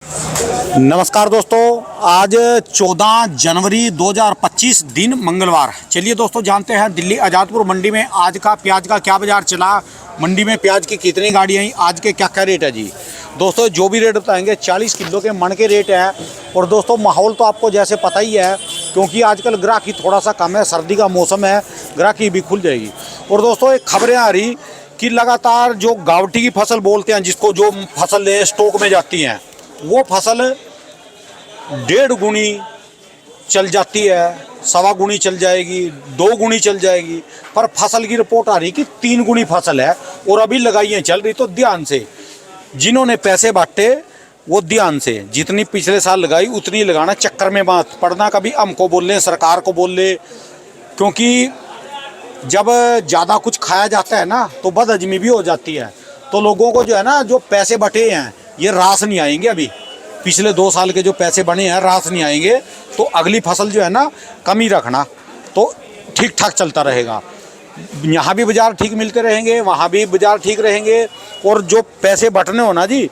नमस्कार दोस्तों, आज 14 जनवरी 2025 दिन मंगलवार। चलिए दोस्तों जानते हैं दिल्ली आज़ादपुर मंडी में आज का प्याज का क्या बाजार चला, मंडी में प्याज की कितनी गाड़ियाँ आई, आज के क्या क्या रेट है जी। दोस्तों जो भी रेट बताएंगे 40 किलो के मन के रेट है। और दोस्तों माहौल तो आपको जैसे पता ही है, क्योंकि आजकल ग्राहकी थोड़ा सा कम है, सर्दी का मौसम है, ग्राहकी भी खुल जाएगी। और दोस्तों एक खबरें आ रही कि लगातार जो गावटी की फसल बोलते हैं, जिसको जो फसल स्टॉक में जाती हैं, वो फसल 1.5 गुनी चल जाती है, 1.25 गुनी चल जाएगी, 2 गुनी चल जाएगी। पर फसल की रिपोर्ट आ रही कि 3 गुनी फसल है और अभी लगाइयाँ चल रही। तो ध्यान से जिन्होंने पैसे बांटे वो ध्यान से, जितनी पिछले साल लगाई उतनी लगाना, चक्कर में मत पड़ना। कभी हमको बोल ले, सरकार को बोल ले, क्योंकि जब ज़्यादा कुछ खाया जाता है ना तो बदहजमी भी हो जाती है। तो लोगों को जो है ना, जो पैसे बटे हैं ये रास नहीं आएंगे। अभी पिछले 2 साल के जो पैसे बने हैं रास नहीं आएंगे। तो अगली फसल जो है ना कम ही रखना, तो ठीक ठाक चलता रहेगा। यहाँ भी बाज़ार ठीक मिलते रहेंगे, वहाँ भी बाज़ार ठीक रहेंगे। और जो पैसे बटने हो ना जी,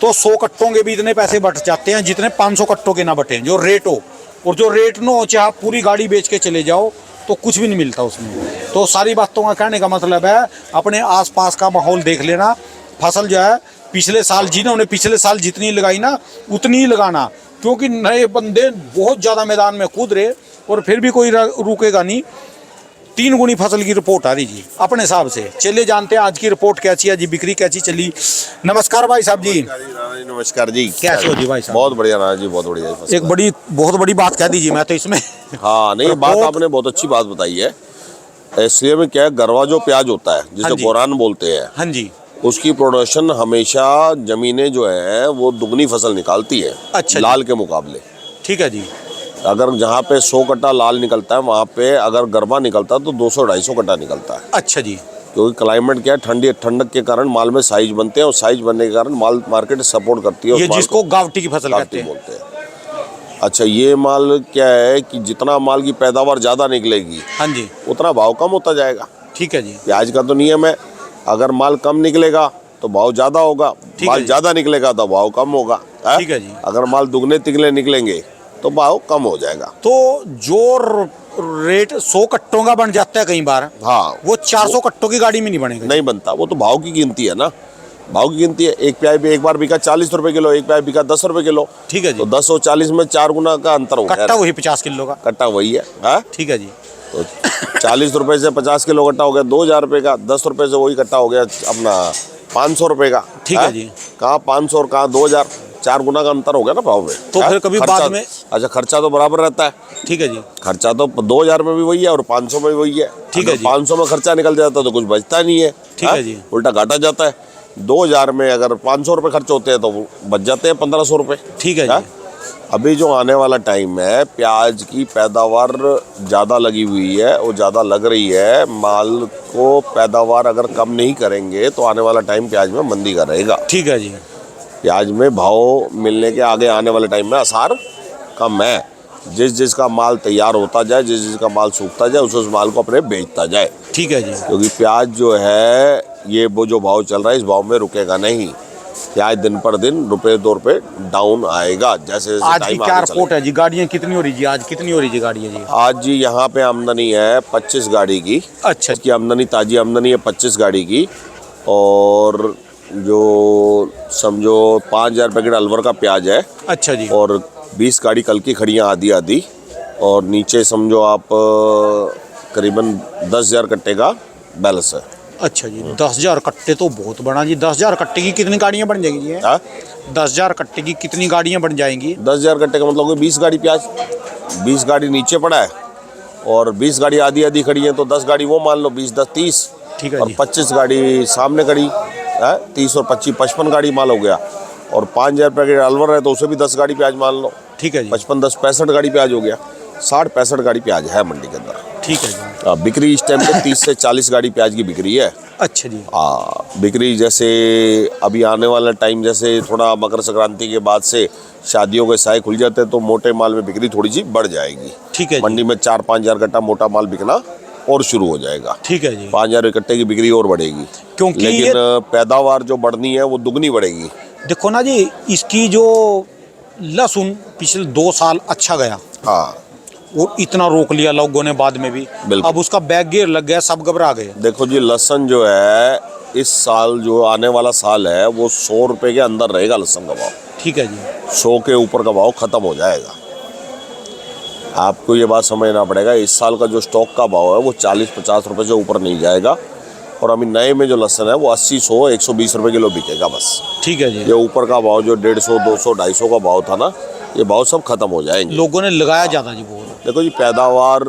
तो 100 कट्टों के भी इतने पैसे बट जाते हैं जितने 500 कट्टों के ना बटे, जो रेट हो। और जो रेट ना हो, चाहे आप पूरी गाड़ी बेच के चले जाओ तो कुछ भी नहीं मिलता उसमें। तो सारी बातों का कहने का मतलब है, अपने आसपास का माहौल देख लेना। फसल जो है पिछले साल, जिन्होंने पिछले साल जितनी लगाई ना उतनी ही लगाना, क्योंकि नए बंदे बहुत ज़्यादा मैदान में कूद रहे और फिर भी कोई रुकेगा नहीं। 3 गुनी फसल की रिपोर्ट आ रही जी अपने हिसाब से। चलिए जानते हैं आज की रिपोर्ट कैसी है जी, बिक्री कैसी चली। नमस्कार भाई साहब जी। नमस्कार जी, कैसे हो जी भाई साहब? बहुत बढ़िया राणा जी, बहुत बढ़िया। एक बहुत बड़ी बात कह दीजिए मैं तो इसमें। हाँ नहीं, बात आपने बहुत अच्छी बात बताई है। इसलिए में क्या है, गरवा जो प्याज होता है जिसे गोरान बोलते हैं, हाँ जी, उसकी प्रोडक्शन हमेशा जमीनें जो है वो दुगनी फसल निकालती है। अच्छा, लाल के मुकाबले। ठीक है जी। अगर जहाँ पे 100 कट्टा लाल निकलता है, वहाँ पे अगर गरवा निकलता है तो 200-250 कट्टा निकलता है। अच्छा जी। क्योंकि क्लाइमेट क्या है, ठंडक के कारण माल में साइज बनते हैं, और साइज बनने के कारण माल मार्केट सपोर्ट करती है। ये जिसको गावटी की फसल कहते हैं। बोलते हैं। अच्छा, ये माल क्या है कि जितना माल की पैदावार ज़्यादा निकलेगी, हाँ जी, उतना भाव कम होता जाएगा। ठीक है जी। प्याज का तो नियम है, अगर माल कम निकलेगा तो भाव ज़्यादा होगा, माल ज़्यादा निकलेगा तो भाव कम होगा। ठीक है जी। अगर माल दुगने तिगने निकलेंगे तो भाव कम हो जाएगा। तो जो रेट 100 कट्टों का बन जाता है कई बार, हाँ, वो 400 कट्टों की गाड़ी में नहीं बनेगा। नहीं बनता, वो तो भाव की गिनती है ना, भाव की गिनती है। एक प्याज भी एक बार बिका 40 रुपए किलो, एक प्याज बिका 10 रुपए किलो। ठीक है जी। तो 10 और 40 में 4 गुना का अंतर हो गया। कट्टा वही 50 किलो का कट्टा वही है। ठीक है जी। तो 40 रुपए से 50 किलो कट्टा हो गया 2000 रुपए का, 10 रुपए से वही कट्टा हो गया अपना 500 रुपए का। ठीक है जी। कहाँ 500 और कहाँ 2000, 4 गुना का अंतर हो गया ना भाव में। तो फिर कभी बाद में, अच्छा, खर्चा तो बराबर रहता है। ठीक है जी। खर्चा तो 2000 में भी वही है और 500 में भी वही है। ठीक है जी। 500 में खर्चा निकल जाता है तो कुछ बचता नहीं है। ठीक है जी। उल्टा घाटा जाता है। 2000 में अगर 500 रुपए खर्च होते हैं तो बच जाते हैं 1500 रुपए। ठीक है जी। अभी जो आने वाला टाइम है, प्याज की पैदावार ज़्यादा लगी हुई है और ज़्यादा लग रही है। माल को पैदावार अगर कम नहीं करेंगे तो आने वाला टाइम प्याज में मंदी का रहेगा। ठीक है जी। प्याज में भाव मिलने के आगे आने वाले टाइम में आसार कम है। जिसका माल तैयार होता जाए, जिसका माल सूखता जाए, उस माल को अपने बेचता जाए। ठीक है जी। क्योंकि प्याज जो है ये वो जो भाव चल रहा है, इस भाव में रुकेगा नहीं। प्याज दिन पर दिन ₹1-2 रुपए डाउन आएगा। जैसे आज की क्या रिपोर्ट है जी? गाड़ियाँ कितनी हो रही जी? आज कितनी हो रही जी गाड़ियाँ जी? आज जी यहाँ पे आमदनी है 25 गाड़ी की। अच्छा। इसकी आमदनी, ताज़ी आमदनी है 25 गाड़ी की। और जो समझो 5000 पैकेट अलवर का प्याज है। अच्छा जी। और 20 गाड़ी कल की खड़ियाँ आधी। और नीचे समझो आप करीबन 10,000 कट्टे का बैलेंस है। अच्छा जी। 10,000 कट्टे तो बहुत बड़ा जी। 10,000 कट्टे की कितनी गाड़ियाँ बन जाएंगी जी? 10,000 कट्टे की कितनी गाड़ियाँ बन जाएंगी? 10,000 कट्टे का मतलब 20 गाड़ी प्याज, 20 गाड़ी नीचे पड़ा है और 20 गाड़ी आधी खड़ी है, तो 10 गाड़ी वो मान लो, 20 10 30। ठीक है। और 25 गाड़ी सामने खड़ी है, 30 और 25 55 गाड़ी माल हो गया। और 5000 पैकेट अलवर है तो उसे भी 10 गाड़ी प्याज मान लो। ठीक है जी। 55 10 65 गाड़ी प्याज हो गया। 60-65 गाड़ी प्याज है मंडी के अंदर। ठीक है जी। बिक्री इस टाइम पे 30 से 40 गाड़ी प्याज की बिक्री है। अच्छा जी। बिक्री जैसे अभी आने वाला टाइम, जैसे थोड़ा मकर संक्रांति के बाद से शादियों के साए खुल जाते हैं तो मोटे माल में बिक्री थोड़ी सी बढ़ जाएगी। ठीक है। मंडी में 4-5 हजार कट्टा मोटा माल बिकना और शुरू हो जाएगा। ठीक है जी। 5,000 इकट्ठे की बिक्री और बढ़ेगी, क्योंकि लेकिन पैदावार जो बढ़नी है वो दुगनी बढ़ेगी। देखो ना जी, इसकी जो लहसुन पिछले 2 साल अच्छा गया, हाँ वो इतना रोक लिया लोगों ने बाद में भी, बिल्कुल। अब उसका बैक गियर लग गया, सब घबरा गए। देखो जी, लहसुन जो है इस साल जो आने वाला साल है वो 100 रुपये के अंदर रहेगा लहसुन का भाव। ठीक है जी। 100 के ऊपर का भाव खत्म हो जाएगा। आपको ये बात समझना पड़ेगा, इस साल का जो स्टॉक का भाव है वो 40-50 रुपये से ऊपर नहीं जाएगा। और अभी नए में जो लहसुन है वो 80-100-120 रुपये किलो बिकेगा बस। ठीक है जी। ये ऊपर का भाव जो 150, 200, 250 का भाव था ना, ये भाव सब खत्म हो जाएंगे। लोगों ने लगाया ज़्यादा जी बहुत। देखो जी, पैदावार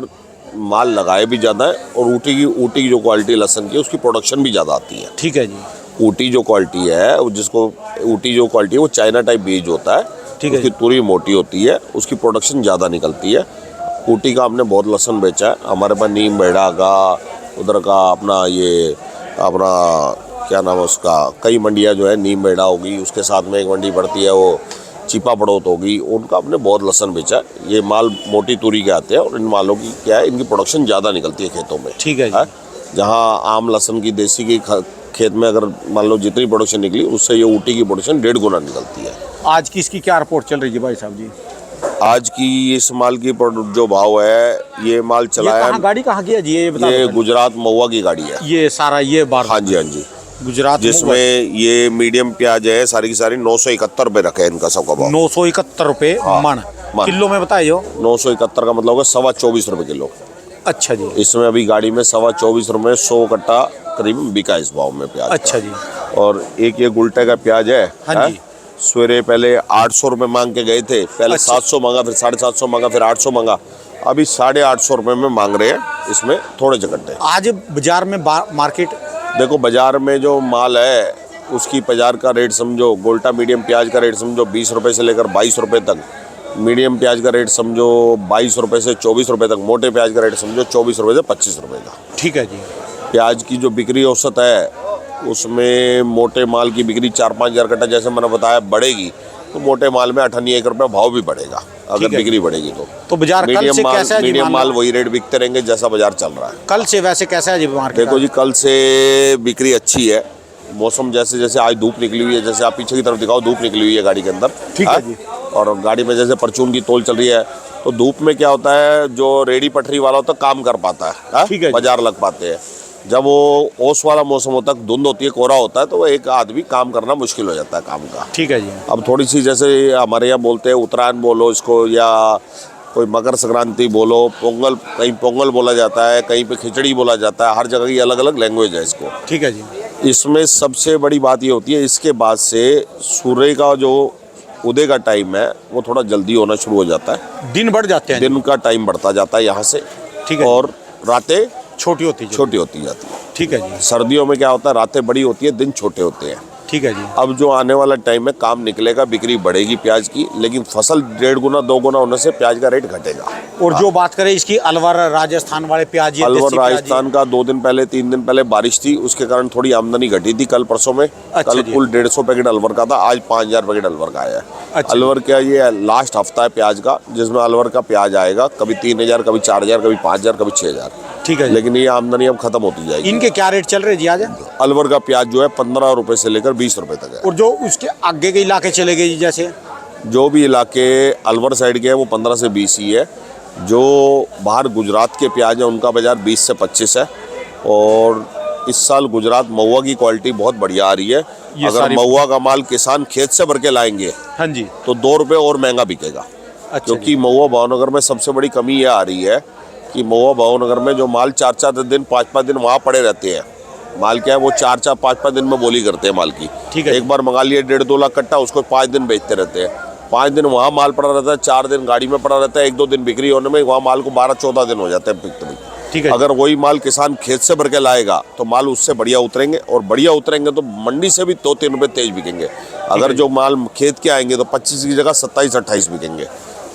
माल लगाए भी ज़्यादा है और ऊटी की जो क्वालिटी लहसुन की है उसकी प्रोडक्शन भी ज़्यादा आती है। ठीक है जी। ऊटी जो क्वालिटी है, जिसको ऊटी जो क्वालिटी है वो चाइना टाइप बीज होता है। ठीक है। उसकी तुरी मोटी होती है, उसकी प्रोडक्शन ज़्यादा निकलती है। ऊटी का हमने बहुत लहसुन बेचा है। हमारे पास नीम बेड़ा का, उधर का अपना ये अपना क्या नाम है उसका, कई मंडियाँ जो है, नीम बेड़ा होगी, उसके साथ में एक मंडी पड़ती है वो चिपा पड़ोत होगी, उनका हमने बहुत लहसुन बेचा है। ये माल मोटी तुरी के आते हैं और इन मालों की क्या है, इनकी प्रोडक्शन ज़्यादा निकलती है खेतों में। ठीक है जी। जहाँ आम लहसुन की देसी की खेत में अगर मान लो जितनी प्रोडक्शन निकली, उससे ये ऊटी की प्रोडक्शन 1.5 गुना निकलती है। आज की इसकी क्या रिपोर्ट चल रही है भाई साहब जी? आज की इस माल की जो भाव है, ये माल चला है, गाड़ी कहाँ की है जी, ये बता ये दो। गुजरात महुआ की गाड़ी है। ये सारा ये बार, हाँ जी, हाँ जी, गुजरात, जिसमें ये मीडियम प्याज है सारी की सारी 971 रुपये रखे हैं इनका सबका भाव। 971 रुपये मन। किलो में बताइए। 971 का मतलब होगा 24.25 रुपये किलो। अच्छा जी। इसमें अभी गाड़ी में 24.25 रुपये 100 कट्टा करीब बिका इस भाव में प्याज। अच्छा जी। और एक ये गुलटे का प्याज है। हाँ जी। सवेरे पहले 800 रुपये मांग के गए थे, पहले 700 मांगा, फिर 750 मांगा, फिर 800 मांगा, अभी 850 रुपये में मांग रहे हैं। इसमें थोड़े जगटे आज बाजार में मार्केट, देखो बाजार में जो माल है उसकी बाजार का रेट समझो, गोल्टा मीडियम प्याज का रेट समझो 20 रुपये से लेकर 22 रुपये तक, मीडियम प्याज का रेट समझो 22 रुपये से 24 रुपये तक, मोटे प्याज का रेट समझो 24 रुपये से 25 रुपये का। ठीक है जी। प्याज की जो बिक्री औसत है उसमें मोटे माल की बिक्री 4-5 हज़ार कट्टा जैसे मैंने बताया बढ़ेगी, तो मोटे माल में 8-1 रुपये भाव भी बढ़ेगा अगर बिक्री बढ़ेगी तो बाजार कल से कैसा है जी? मीडियम माल वही रेट बिकते रहेंगे जैसा बाजार चल रहा है। कल से वैसे कैसा है जी मार्केट? देखो जी, कल से बिक्री अच्छी है। मौसम जैसे जैसे आज धूप निकली हुई है, जैसे आप पीछे की तरफ दिखाओ, धूप निकली हुई है गाड़ी के अंदर। ठीक है जी। और गाड़ी में जैसे परचून की तोल चल रही है, तो धूप में क्या होता है, जो रेडी पटरी वाला होता है काम कर पाता है, ठीक है, बाजार लग पाते हैं। जब वो ओस वाला मौसम होता है, धुंध होती है, कोहरा होता है, तो वो एक आदमी काम करना मुश्किल हो जाता है काम का। ठीक है जी। अब थोड़ी सी जैसे हमारे यहाँ बोलते हैं उत्तरायण बोलो इसको, या कोई मकर संक्रांति बोलो, पोंगल, कहीं पोंगल बोला जाता है, कहीं पे खिचड़ी बोला जाता है, हर जगह की अलग अलग लैंग्वेज है इसको। ठीक है जी। इसमें सबसे बड़ी बात ये होती है, इसके बाद से सूर्य का जो उदय का टाइम है वो थोड़ा जल्दी होना शुरू हो जाता है, दिन बढ़ जाते हैं, दिन का टाइम बढ़ता जाता है यहाँ से। ठीक है। और रातें छोटी होती जाती है। ठीक है जी। सर्दियों में क्या होता है, रातें बड़ी होती है, दिन छोटे होते हैं। ठीक है जी। अब जो आने वाला टाइम में काम निकलेगा, बिक्री बढ़ेगी प्याज की, लेकिन फसल 1.5 गुना 2 गुना होने से प्याज का रेट घटेगा। और जो बात करें इसकी अलवर राजस्थान वाले प्याज, अलवर राजस्थान का 2 दिन पहले 3 दिन पहले बारिश थी, उसके कारण थोड़ी आमदनी घटी थी कल परसों में। अच्छा कल जी। कुल 150 पैकेट अलवर का था, आज 5000 पैकेट अलवर का आया है। अच्छा। अलवर का ये लास्ट हफ्ता है प्याज का, जिसमें अलवर का प्याज आएगा, कभी 3000, कभी 4000, कभी 5000, कभी 6000। ठीक है। लेकिन ये आमदनी अब खत्म होती जाएगी। इनके क्या रेट चल रहे जी आज? अलवर का प्याज जो है 15 रुपए से लेकर 20 रुपए तक है। और जो उसके आगे के इलाके चले गए जी, जैसे जो भी इलाके अलवर साइड के हैं वो 15 से 20 ही है। जो बाहर गुजरात के प्याज है उनका बाजार 20 से 25 है। और इस साल गुजरात महुआ की क्वालिटी बहुत बढ़िया आ रही है। अगर महुआ का माल किसान खेत से भर के लाएंगे, हाँ जी, तो 2 रुपये और महंगा बिकेगा। अच्छा, क्योंकि महुआ भावनगर में सबसे बड़ी कमी ये आ रही है कि महुआ भावनगर में जो माल 4-4 दिन 5-5 दिन वहाँ पड़े रहते हैं। माल क्या है, वो 4-4 5-5 दिन में बोली करते हैं माल की। ठीक है। एक बार मंगा लिए 1.5-2 लाख कट्टा, उसको 5 दिन बेचते रहते हैं। 5 दिन वहाँ माल पड़ा रहता है, 4 दिन गाड़ी में पड़ा रहता है, 1-2 दिन बिक्री होने में वहाँ माल को 12-14 दिन हो जाते हैं बिकते। ठीक है। अगर वही माल किसान खेत से भर के लाएगा तो माल उससे बढ़िया उतरेंगे, और बढ़िया उतरेंगे तो मंडी से भी 2-3 रुपये तेज बिकेंगे। अगर जो माल खेत के आएंगे तो 25 की जगह 27-28 बिकेंगे।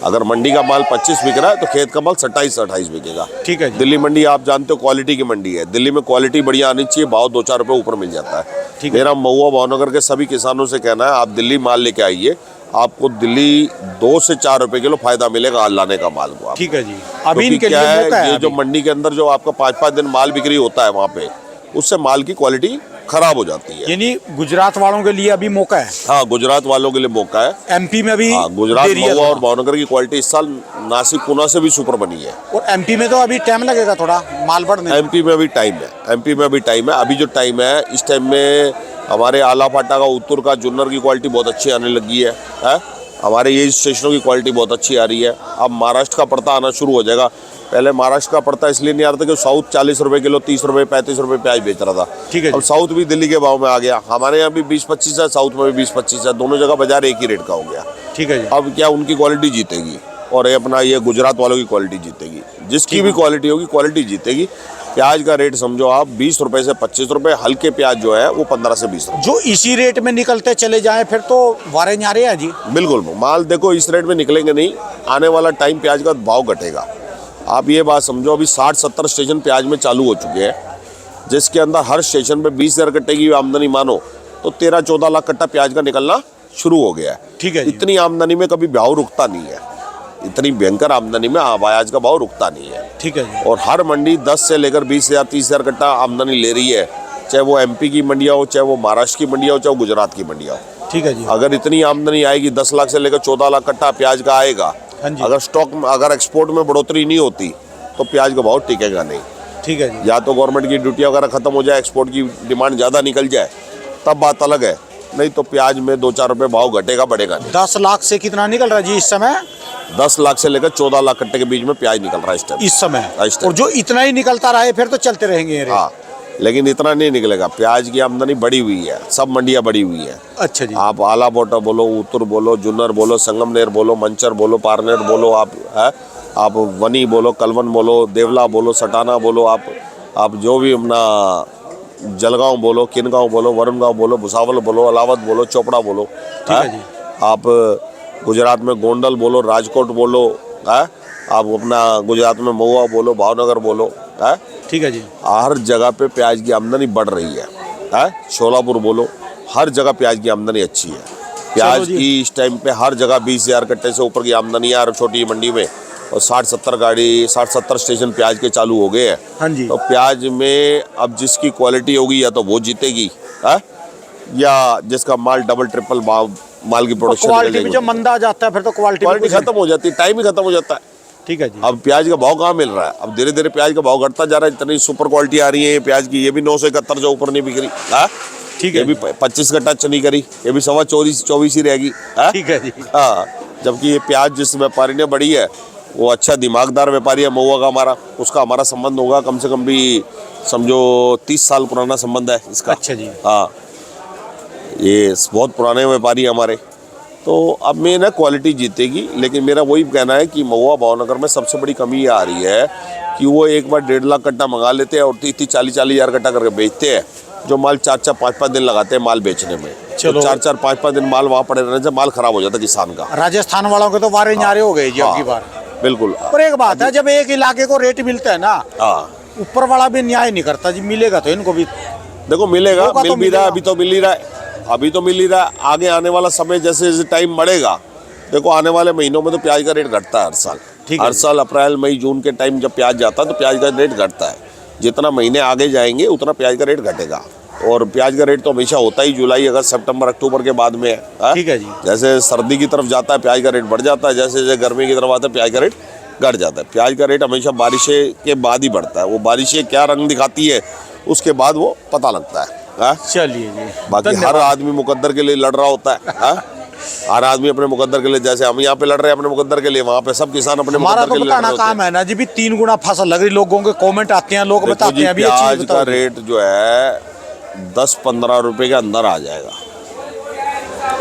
अगर मंडी का माल 25 बिक रहा है तो खेत का माल 27-28 बिकेगा। ठीक है। दिल्ली मंडी आप जानते हो क्वालिटी की मंडी है, दिल्ली में क्वालिटी बढ़िया आनी चाहिए, भाव 2-4 रुपये ऊपर मिल जाता है। मेरा महुआ भावनगर के सभी किसानों से कहना है, आप दिल्ली माल लेके आइए, आपको दिल्ली 2 से 4 रुपए किलो फायदा मिलेगा लाने का माल को। ठीक है जी। अभी इनके क्या लिए मौका है, ये जो मंडी के अंदर जो आपका 5-5 दिन माल बिक्री होता है वहाँ पे, उससे माल की क्वालिटी खराब हो जाती है। यानी गुजरात वालों के लिए अभी मौका है। हाँ, गुजरात वालों के लिए मौका है। एमपी में भी हाँ, गुजरात, देरी है महुआ और थोड़ा। भावनगर की क्वालिटी इस साल नासिक पुणे से भी सुपर बनी है। और एमपी में तो अभी टाइम लगेगा थोड़ा माल बढ़ने में। एमपी में अभी टाइम है, एमपी में अभी टाइम है। अभी जो टाइम है इस टाइम में हमारे आला फाटा का, उत्तर का जुन्नर की क्वालिटी बहुत अच्छी आने लगी है? हमारे ये स्टेशनों की क्वालिटी बहुत अच्छी आ रही है। अब महाराष्ट्र का पड़ता आना शुरू हो जाएगा। पहले महाराष्ट्र का पड़ता इसलिए नहीं आ रहा था कि साउथ 40 रुपए किलो, 30 रुपए, 35 रुपए प्याज बेच रहा था। ठीक है अब साउथ भी दिल्ली के भाव में आ गया। हमारे यहाँ भी 20-25 है, साउथ में भी 20-25 है। दोनों जगह बाजार एक ही रेट का हो गया। ठीक है जी। अब क्या उनकी क्वालिटी जीतेगी और ये अपना ये गुजरात वालों की क्वालिटी जीतेगी। जिसकी भी क्वालिटी होगी क्वालिटी जीतेगी। प्याज का रेट समझो आप 20 रुपए से 25 रुपए, हल्के प्याज जो है वो 15 से 20 रुपए। जो इसी रेट में निकलते चले जाएं फिर तो वारे न्यारे हैं जी। बिल्कुल, माल देखो इस रेट में निकलेंगे नहीं। आने वाला टाइम प्याज का भाव घटेगा। आप ये बात समझो, अभी 60-70 स्टेशन प्याज में चालू हो चुके हैं, जिसके अंदर हर स्टेशन पे 20,000 कट्टे की आमदनी मानो तो 13-14 लाख कट्टा प्याज का निकलना शुरू हो गया है। ठीक है जी। इतनी आमदनी में कभी भाव रुकता नहीं है। इतनी भयंकर आमदनी में प्याज का भाव रुकता नहीं है। ठीक है जी। और हर मंडी 10 से लेकर 20,000 30,000 कट्टा आमदनी ले रही है, चाहे वो एमपी की मंडियाँ हो, चाहे वो महाराष्ट्र की मंडियाँ हो, चाहे वो गुजरात की मंडियाँ हो। ठीक है जी। अगर इतनी आमदनी आएगी 10 लाख से लेकर 14 लाख कट्टा प्याज का आएगा, हाँ जी। अगर स्टॉक में, अगर एक्सपोर्ट में बढ़ोतरी नहीं होती तो प्याज का भाव टिकेगा नहीं। ठीक है जी। या तो गवर्नमेंट की ड्यूटी वगैरह खत्म हो जाए, एक्सपोर्ट की डिमांड ज़्यादा निकल जाए, तब बात अलग है। नहीं तो प्याज में 2-4 रुपये भाव घटेगा, बढ़ेगा नहीं। 10 लाख से कितना निकल रहा है जी इस समय? 10 लाख से लेकर 14 लाख कट्टे के बीच में प्याज निकल रहा है इस टाइम। इस समय इस टाइम। और जो इतना ही निकलता रहे फिर तो चलते रहेंगे ये रेट। हाँ, लेकिन इतना नहीं निकलेगा। प्याज की आमदनी बढ़ी हुई है, सब मंडियाँ बढ़ी हुई है। अच्छा जी। आप आला बोटा बोलो, उत्तर बोलो, जुन्नर बोलो, संगमनेर बोलो, मंचर बोलो, पारनेर बोलो, आप वनी बोलो, कलवन बोलो, देवला बोलो, सटाना बोलो, आप जो भी अपना जलगांव बोलो, किनगांव बोलो, वरुण गांव बोलो, भुसावल बोलो, अलावत बोलो, चोपड़ा बोलो, ठीक है जी। आप गुजरात में गोंडल बोलो, राजकोट बोलो, आप अपना गुजरात में महुआ बोलो, भावनगर बोलो, ठीक है जी। हर जगह पे प्याज की आमदनी बढ़ रही है। शोलापुर बोलो, हर जगह प्याज की आमदनी अच्छी है। प्याज की इस टाइम पे हर जगह 20,000 कट्टे से ऊपर की आमदनी है। छोटी मंडी में और 60-70 स्टेशन प्याज के चालू हो गए हैं। हाँ जी। तो प्याज में अब जिसकी क्वालिटी होगी या तो वो जीतेगी, या जिसका माल डबल ट्रिपल माल की प्रोडक्शन क्वालिटी में जब मंदा आ जाता है फिर तो क्वालिटी खत्म हो जाती है, टाइम ही खत्म हो जाता है। ठीक है जी। अब प्याज का भाव कहाँ मिल रहा है? अब धीरे धीरे प्याज का भाव घटता जा रहा है। इतनी सुपर क्वालिटी आ रही है ये प्याज की, ये भी 971 जो ऊपर नहीं बिक रही। ठीक है। ये भी 25 का टच नहीं करी, ये भी 24 ही रहेगी। ठीक है जी। हाँ, जबकि ये प्याज जिस व्यापारी ने बढ़ी है वो अच्छा दिमागदार व्यापारी है, महुआ का हमारा, उसका हमारा संबंध होगा कम से कम भी समझो 30 साल पुराना संबंध है इसका। अच्छा जी। हाँ, ये बहुत पुराने व्यापारी है हमारे। तो अब मेन है क्वालिटी जीतेगी। लेकिन मेरा वही कहना है कि महुआ भावनगर में सबसे बड़ी कमी ये आ रही है कि वो एक बार 1.5 लाख कट्टा मंगा लेते हैं और 30-40 हज़ार कट्टा करके बेचते हैं, जो माल 4-4, 5-5 दिन लगाते हैं माल बेचने में। चलो। 4-4, 5-5 दिन माल वहाँ पड़े रहने से माल खराब हो जाता है किसान का। राजस्थान वालों के तो वारे न्यारे हो गए जी अब की बार। बिल्कुल। पर एक बात है, जब एक इलाके को रेट मिलता है ना, ऊपर वाला भी न्याय नहीं करता जी। मिलेगा तो इनको भी, देखो मिलेगा, मिल भी रहा है, अभी तो मिल ही रहा है, आगे आने वाला समय जैसे जैसे टाइम बढ़ेगा, देखो आने वाले महीनों में तो प्याज का रेट घटता है हर साल। हर साल अप्रैल मई जून के टाइम जब प्याज जाता है तो प्याज का रेट घटता है। जितना महीने आगे जाएंगे उतना प्याज का रेट घटेगा। और प्याज का रेट तो हमेशा होता ही जुलाई अगस्त सितंबर अक्टूबर के बाद में है। ठीक है जी। जैसे सर्दी की तरफ जाता है प्याज का रेट बढ़ जाता है, जैसे जैसे गर्मी की तरफ आता है प्याज का रेट घट जाता है। प्याज का रेट हमेशा बारिशें के बाद ही बढ़ता है। वो बारिशें क्या रंग दिखाती है उसके बाद वो पता लगता है। चलिए जी। बाकी हर आदमी मुकद्दर के लिए लड़ रहा होता है। हर आदमी अपने मुकद्दर के लिए, जैसे हम यहाँ पे लड़ रहे हैं अपने मुकद्दर के लिए, वहाँ पे सब किसान अपने हमारा मुकद्दर तो के लिए लड़ बताना रहे होते हैं। काम है ना जी। भी 3 गुना फसल लग रही, लोगों के कमेंट आते हैं, लोग देखो बताते जी, हैं अभी ये चीज प्याज का बताओ। रेट जो है 10-15 रुपए के अंदर आ जाएगा।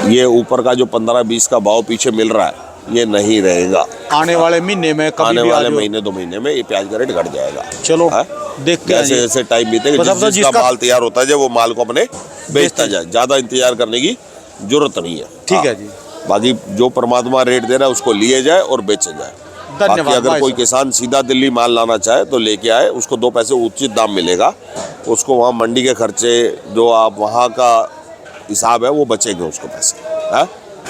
ये ऊपर का जो 15-20 का भाव पीछे मिल रहा है ये नहीं रहेगा। आने वाले महीने में, कभी आने भी वाले आ जाओ। महीने 2 महीने में ये प्याज का रेट घट जाएगा। चलो देखते हैं जैसे जी। जैसे टाइम बीतेगा, मतलब तो जिसका जिसका माल तैयार होता है वो माल को अपने बेचता जाए, ज्यादा इंतजार करने की जरूरत नहीं है। ठीक है जी। बाकी जो परमात्मा रेट दे रहा है उसको लिए जाए और बेचे जाए। बाकी अगर भाई कोई साहब। किसान सीधा दिल्ली माल लाना चाहे तो लेके आए, उसको 2 पैसे उचित दाम मिलेगा। उसको वहाँ मंडी के खर्चे जो आप वहाँ का हिसाब है वो बचेंगे उसको पैसे।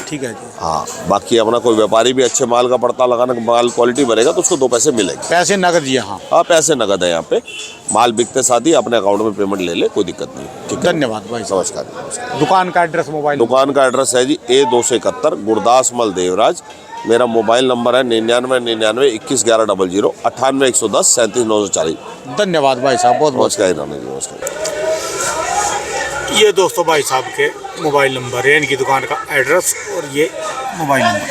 ठीक है जी। हाँ, बाकी अपना कोई व्यापारी भी अच्छे माल का पड़ता लगाना, माल क्वालिटी भरेगा तो उसको 2 पैसे मिलेंगे। पैसे नगद जी? हाँ हाँ, पैसे नगद है यहाँ पे, माल बिकते साथ ही अपने अकाउंट में पेमेंट ले ले, कोई दिक्कत नहीं। ठीक है, धन्यवाद भाई साहब। नमस्कार, नमस्कार। दुकान का एड्रेस, मोबाइल? दुकान का एड्रेस है जी A271 गुरदास मल देवराज। मेरा मोबाइल नंबर है 9999 21 11 00 98 110 37 940। धन्यवाद भाई साहब, बहुत बहुत। नमस्कार राणा जी, नमस्कार। ये दोस्तों भाई साहब के मोबाइल नंबर है, इनकी दुकान का एड्रेस और ये मोबाइल नंबर।